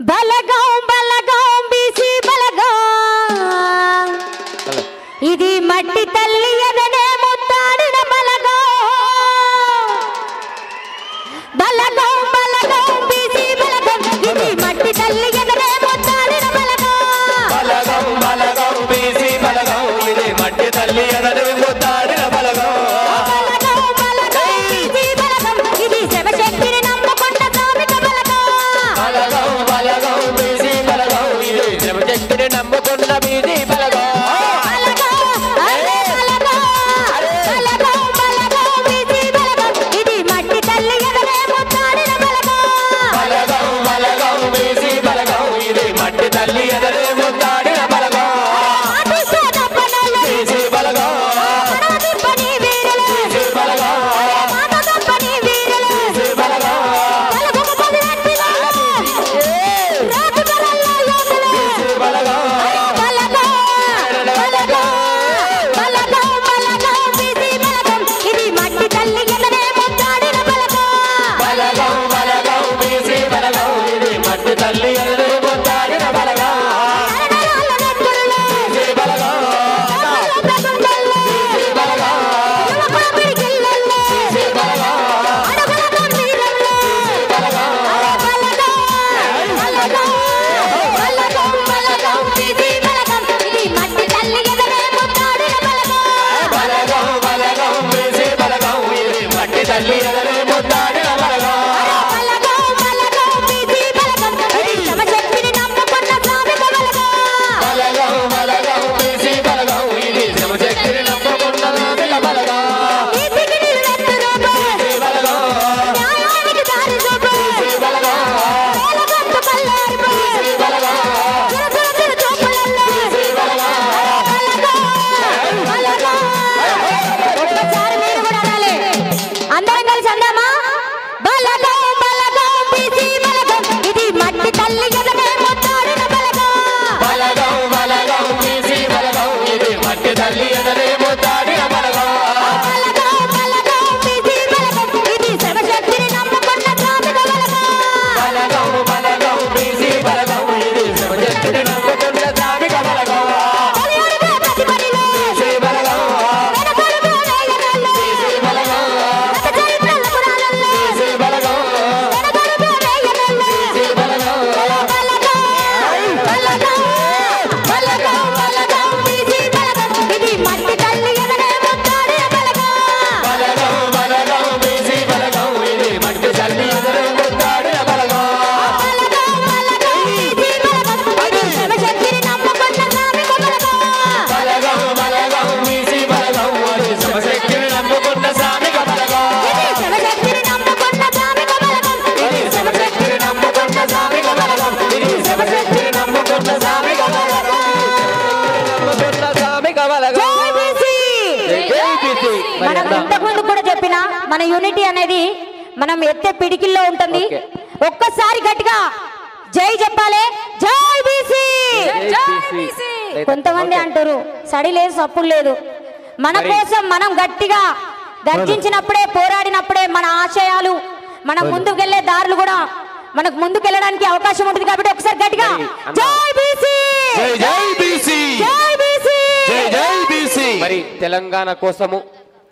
బలగం బలగం BC బలగం ఇది మట్టి తల్లి ఎదనే ముత్తాడిన బలగం బలగం బలగం బీసీ బలగం ఇది మట్టి తల్లి ఎదనే ముత్తాడిన బలగం బలగం బలగం బీసీ బలగం ఇది మట్టి తల్లి ఎదనే ముత్తాడిన బలగం బలగం బలగం బీసీ బలగం ఇది శివశక్తిని నమ్ముకున్న శ్రామిక బలగం బలగం బలగం బీసీ బలగం ఇది శివశక్తిని నమ్ముకున్న బీసీ బలగం తల్లి ఎదరే ముత్తాడిన బలగం బీసీ బలగం బీసీ బలగం బీసీ బలగం బీసీ బలగం ఇది మట్టి తల్లి ఎదనే ముత్తాడిన బలగం బలగం బలగం బీసీ బలగం ఇది మట్టి తల్లి ఎదరే ముత్తాడిన బలగం తల్లి ఎదరే ముత్తాడిన బలగం బలగం బలగం బీసీ బలగం ఇది శివశక్తిని నమ్ముకున్న శ్రామిక బలగం బీసీ బలగం బీసీ బలగం బీసీ బలగం బీసీ బలగం ఒక్కసారి మీరు కూడా అనాలి. అందరం కలిసి అందామా? బలగం బలగం బీసీ బలగం ఇది మట్టి తల్లి ఎదనే ముత్తాడిన బలగం బలగం బలగం బీసీ బలగం ఇది మట్టి తల్లి ఎదరే ముత్తాడిన బలగం బలగం బలగం బీసీ బలగం ఇది శివశక్తిని నమ్ముకున్న శ్రామిక బలగం బలగం బలగం బీసీ బలగం ఇది శివశక్తిని నమ్ముకున్న శ్రామిక బలగం బలియడుగా ప్రతి పనిలో బీసీ బలగం వెనకడుగు వేయగలరు. బీసీ బలగం గత చరిత్రల పురాణంలో బీసీ బలగం వెనకడుగు వేయగలరు. బీసీ బలగం బలగం బలగం బలగం బలగం బీసీ బలగం ఇది మట్టి తల్లి ఎదనే ముత్తాడిన బలగం బలగం బలగం బీసీ బలగం ఇది మట్టి తల్లి ఎదరే ముత్తాడిన బలగం బలగం బలగం బీసీ బలగం ఇది శివశక్తిని నమ్ముకున్న శ్రామిక బలగం బలగం బలగం బీసీ బలగం అది శివశక్తిని నమ్ముకున్న శ్రామిక బలగం ఇది శివశక్తిని నమ్ముకున్న శ్రామిక బలగం ఇది శివశక్తిని నమ్ముకున్న శ్రామిక బలగం ఇది శివశక్తిని నమ్ముకున్న శ్రామిక బలగం నమ్ముకున్న శ్రామిక బలగం జై బీసీ. జై బీసీ. మనం ఇంతకుముందు కూడా చెప్పిన మన యూనిటీ అనేది మనం ఎత్తే పిడికిల్లో ఉంటుంది. ఓకే. ఒక్కసారి గట్టిగా జై చెప్పాలి. జై బీసీ. జై బీసీ. కొంతమంది అంటారు సడి లేదు సప్పుడు లేదు. మన కోసం మనం గట్టిగా గర్జించినప్పుడే పోరాడినప్పుడే మన ఆశయాలు మనం ముందుకెళ్లే దారులు కూడా మనకు ముందుకెళ్ళడానికి అవకాశం ఉంటుంది. కాబట్టి ఒకసారి గట్టిగా జై బీసీ. జై జై బీసీ. జై బీసీ. జై జై బీసీ. మరి తెలంగాణ కోసము